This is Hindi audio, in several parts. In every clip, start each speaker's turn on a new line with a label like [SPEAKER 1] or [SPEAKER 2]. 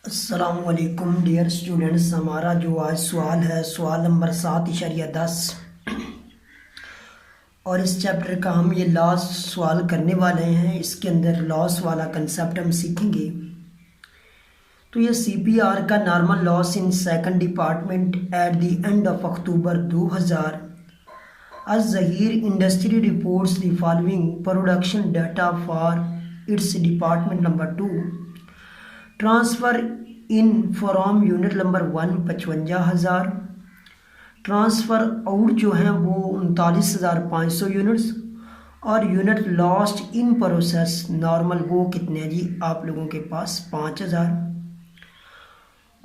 [SPEAKER 1] अस्सलामुअलैकुम डियर स्टूडेंट्स। हमारा जो आज सवाल है सवाल नंबर 7.10 और इस चैप्टर का हम ये लास्ट सवाल करने वाले हैं। इसके अंदर लॉस वाला कंसेप्ट हम सीखेंगे। तो ये CPR का normal loss in second department at the end of October 2000 as Zahir Industry reports the following production data for its department number 2. Transfer in from unit number 1 55,000, transfer out जो हैं वो 39,500 यूनिट्स, और unit lost in process normal वो कितने हैं जी आप लोगों के पास 5,000।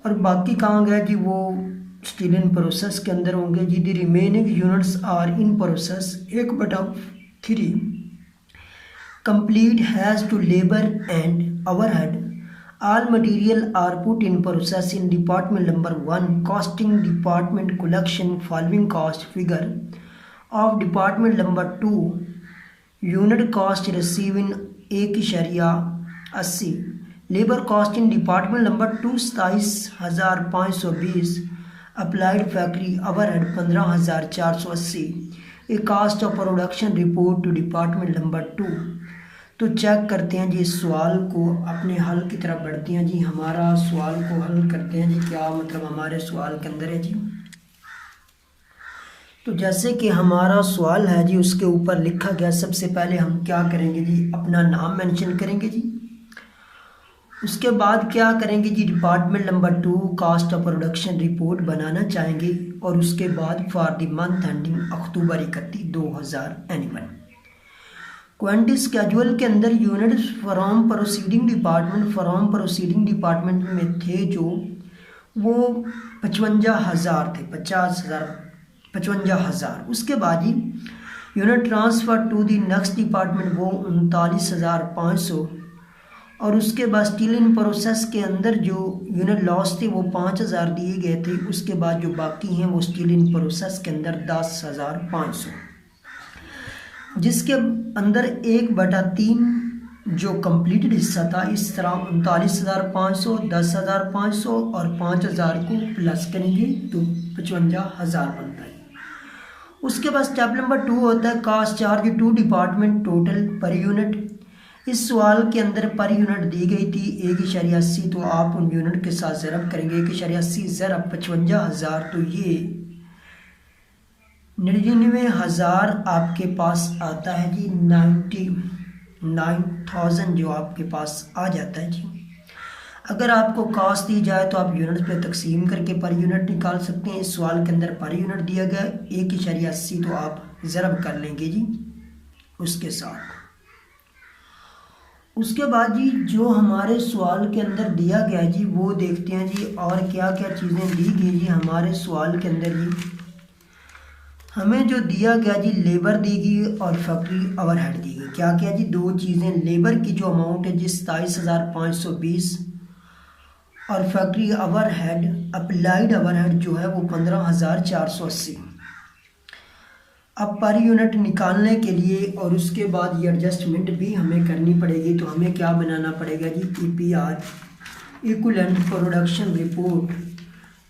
[SPEAKER 1] और बाकी कहाँ गए जी, वो स्टिल इन प्रोसेस के अंदर होंगे जी। The remaining units are in process 1/3 complete has to labour and overhead. All material are put in process in department number 1. Costing department collection following cost figure of department number 2. Unit cost receiving 1.80। Labor cost in department number 2 27,520। Applied factory overhead 15,480। A cost of production report to department number 2। तो चेक करते हैं जी इस सवाल को, अपने हल की तरफ बढ़ते हैं जी। हमारा सवाल को हल करते हैं जी, क्या मतलब हमारे सवाल के अंदर है जी। तो जैसे कि हमारा सवाल है जी, उसके ऊपर लिखा गया, सबसे पहले हम क्या करेंगे जी, अपना नाम मेंशन करेंगे जी। उसके बाद क्या करेंगे जी, department number 2 cost of production report बनाना चाहेंगे, और उसके बाद for the month ending October 31 2021। Quantity schedule के अंदर यूनिट फ्रॉम प्रोसीडिंग डिपार्टमेंट में थे जो वो 55,000 थे, 55,000। उसके बाद ही unit transfer to the next department वो 39,500, और उसके बाद स्टिल इन प्रोसेस के अंदर जो यूनिट लॉस थे वो 5,000 दिए गए थे। उसके बाद जो बाकी हैं वो स्टिल इन प्रोसेस के अंदर 10,500, जिसके अंदर 1/3 जो कंप्लीटेड हिस्सा था। इस तरह 39,500, 10,500 और 5,000 को प्लस करेंगे तो 55,000 बनता है। उसके बाद स्टेप नंबर 2 होता है cost charge to department total per unit. इस सवाल के अंदर पर यूनिट दी गई थी 1.80, तो आप उन यूनिट के साथ ज़रब करेंगे। 1.80 ज़रब 55,000, तो ये 99,000 आपके पास आता है जी। 99,000 जो आपके पास आ जाता है जी। अगर आपको कास्ट दी जाए तो आप यूनिट पे तकसीम करके पर यूनिट निकाल सकते हैं। इस सवाल के अंदर पर यूनिट दिया गया 1.80, तो आप ज़रब कर लेंगे जी उसके साथ। उसके बाद जी जो हमारे सवाल के अंदर दिया गया जी वो देखते हैं जी, और क्या क्या चीज़ें दी गई जी हमारे सवाल के अंदर जी। हमें जो दिया गया जी लेबर दी गई और फैक्ट्री ओवरहेड दी गई। क्या क्या जी, दो चीज़ें, लेबर की जो अमाउंट है जी 27,520, और फैक्ट्री ओवरहेड अप्लाइड ओवरहेड जो है वो 15,480। अब पर यूनिट निकालने के लिए और उसके बाद ये एडजस्टमेंट भी हमें करनी पड़ेगी, तो हमें क्या बनाना पड़ेगा जी, EPR इक्विवेलेंट प्रोडक्शन रिपोर्ट।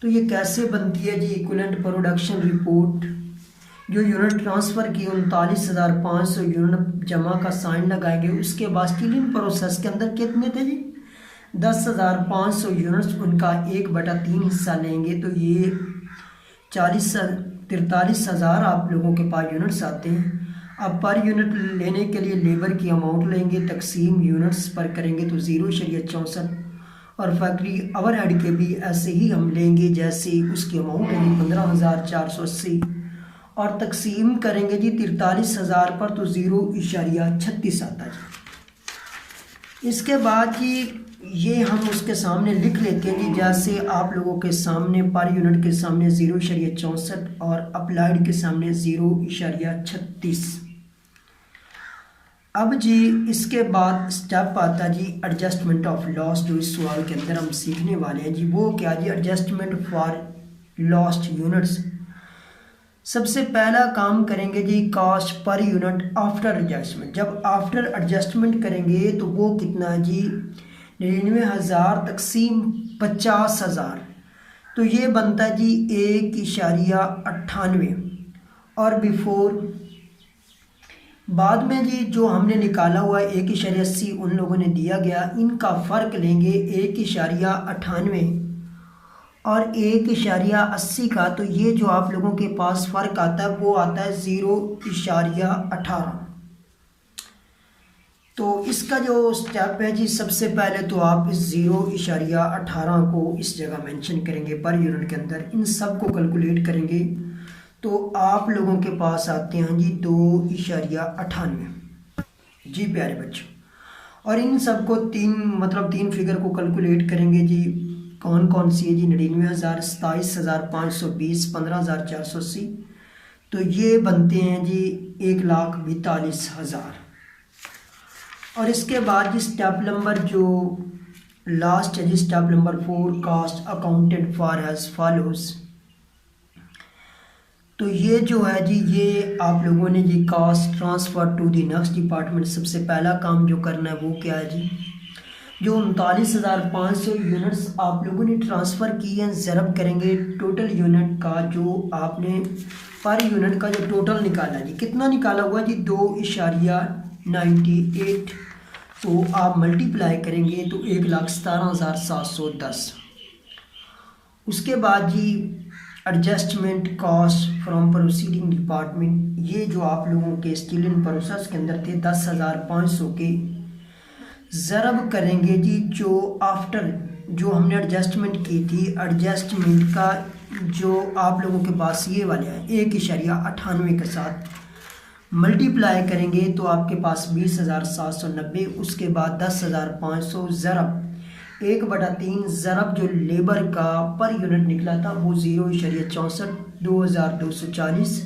[SPEAKER 1] तो ये कैसे बनती है जी इक्विवेलेंट प्रोडक्शन रिपोर्ट। जो यूनिट ट्रांसफ़र की 39,500 यूनिट जमा का साइन लगाएंगे। उसके बाद स्टिल इन प्रोसेस के अंदर कितने थे जी, 10,500 यूनिट्स, उनका 1/3 हिस्सा लेंगे, तो ये 43,000 आप लोगों के पास यूनिट्स आते हैं। अब पर यूनिट लेने के लिए लेबर की अमाउंट लेंगे, तकसीम यूनिट्स पर करेंगे तो 0.64, और फैक्ट्री ओवरहेड के भी ऐसे ही हम लेंगे जैसे उसकी अमाउंट है 15,480, और तकसीम करेंगे जी 43,000 पर, तो 0.36 आता है जी। इसके बाद जी ये हम उसके सामने लिख लेते हैं जी, जैसे आप लोगों के सामने पर यूनिट के सामने 0.64 और अप्लाइड के सामने 0.36। अब जी इसके बाद स्टेप आता जी एडजस्टमेंट ऑफ लॉस, जो इस सवाल के अंदर हम सीखने वाले हैं जी। वो क्या जी, एडजस्टमेंट फॉर लॉस्ट यूनिट्स। सबसे पहला काम करेंगे जी cost per unit after adjustment. जब आफ्टर एडजस्टमेंट करेंगे तो वो कितना है जी, 99,000 तकसीम 50,000, तो ये बनता है जी 1.98। और बिफोर बाद में जी जो हमने निकाला हुआ 1.80 उन लोगों ने दिया गया, इनका फ़र्क लेंगे 1.98 और 1.80 का, तो ये जो आप लोगों के पास फ़र्क आता है वो आता है 0.18। तो इसका जो स्टेप है जी, सबसे पहले तो आप इस 0.18 को इस जगह मेंशन करेंगे पर यूनिट के अंदर, इन सब को कैलकुलेट करेंगे तो आप लोगों के पास आते हैं जी 2.98 जी प्यारे बच्चों। और इन सब को तीन फिगर को कैलकुलेट करेंगे जी, कौन कौन सी है जी, 99,000, 27,520, 15,480, तो ये बनते हैं जी 1,42,000। और इसके बाद जी स्टेप नंबर जो लास्ट है जी, step number 4, cost accounted for as follows. तो ये जो है जी, ये आप लोगों ने जी cost transfer to the next department, सबसे पहला काम जो करना है वो क्या है जी, जो 39,500 यूनिट्स आप लोगों ने ट्रांसफ़र की हैं, ज़रब करेंगे टोटल यूनिट का, जो आपने पर यूनिट का जो टोटल निकाला जी, कितना निकाला हुआ जी 2.98, तो आप मल्टीप्लाई करेंगे तो 1,17,710। उसके बाद जी adjustment cost from proceeding department, ये जो आप लोगों के स्टिल इन प्रोसेस के अंदर थे 10,500 के, ज़रब करेंगे जी जो आफ्टर जो हमने एडजस्टमेंट की थी, एडजस्टमेंट का जो आप लोगों के पास ये वाले हैं 1.98 के साथ मल्टीप्लाई करेंगे तो आपके पास 20,790। उसके बाद 10,500 ज़रब 1/3 ज़रब जो लेबर का पर यूनिट निकला था वो 0.64, 2,240।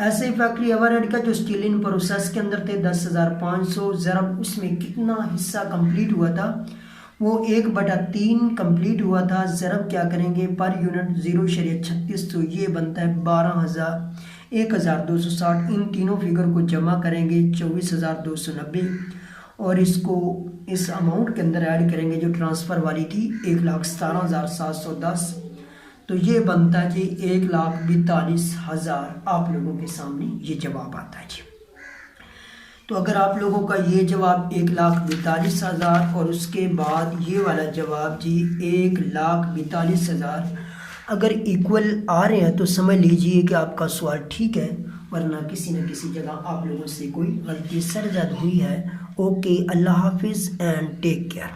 [SPEAKER 1] ऐसे फैक्ट्री ओवरहेड का जो स्टिल इन प्रोसेस के अंदर थे 10,500 ज़रब उसमें कितना हिस्सा कंप्लीट हुआ था, वो 1/3 कंप्लीट हुआ था, ज़रब क्या करेंगे पर यूनिट 0.36, तो ये बनता है 1,260। इन तीनों फिगर को जमा करेंगे 24,290 और इसको इस अमाउंट के अंदर ऐड करेंगे जो ट्रांसफ़र वाली थी 1,17,710, तो ये बनता है जी 1,42,000। आप लोगों के सामने ये जवाब आता है जी। तो अगर आप लोगों का ये जवाब 1,42,000 और उसके बाद ये वाला जवाब जी 1,42,000 अगर इक्वल आ रहे हैं तो समझ लीजिए कि आपका सवाल ठीक है, वरना किसी न किसी जगह आप लोगों से कोई गलती सरजद हुई है। ओके, अल्लाह हाफिज़ एंड टेक केयर।